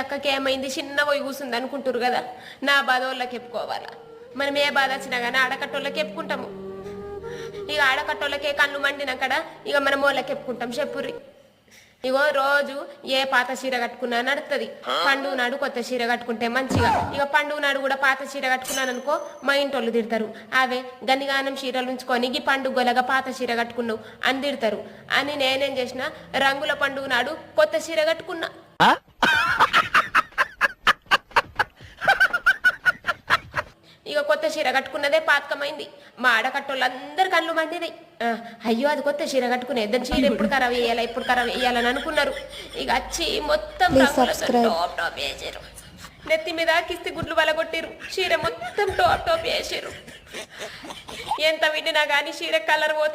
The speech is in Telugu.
అక్కకి ఏమైంది చిన్న పోయి కూసుంది అనుకుంటారు కదా, నా బాధ వాళ్ళకి చెప్పుకోవాలా. మనం ఏ బాధ వచ్చినా కానీ ఆడకట్టోళ్ళకి చెప్పుకుంటాము. ఇక ఆడకట్టోళ్ళకే కళ్ళు మండినక్కడ ఇక మనం వాళ్ళకి చెప్పుకుంటాం. చెప్పుర్రి. ఇగో రోజు ఏ పాత చీర కట్టుకున్నా నడుతుంది. పండుగ నాడు కొత్త చీర కట్టుకుంటే మంచిగా. ఇక పండుగ నాడు కూడా పాత చీర కట్టుకున్నాను అనుకో మా ఇంటోళ్ళు తిడతారు. అవే గనిగానం చీరలు ఉంచుకొని ఈ పండుగ గొలగా పాత చీర కట్టుకున్నావు అని తిడతారు అని నేనేం చేసిన, రంగుల పండుగ నాడు కొత్త చీర కట్టుకున్నా. ఇక కొత్త చీర కట్టుకున్నదే పాతకమైంది. మా ఆడకట్టోళ్ళందరు కళ్ళు మండినాయి. అయ్యో అది కొత్త చీర కట్టుకునే దాని చీర ఎప్పుడు ఖరాబ్ వేయాలా ఎప్పుడు ఖరాబ్ వేయాలని అనుకున్నారు. ఇక వచ్చి మొత్తం టాప్ వేసారు. నెత్తి మీద కిస్తి గుడ్లు వలగొట్టిరు. చీర మొత్తం టాప్ వేసారు. ఎంత విడినా కానీ చీర కలర్ పోత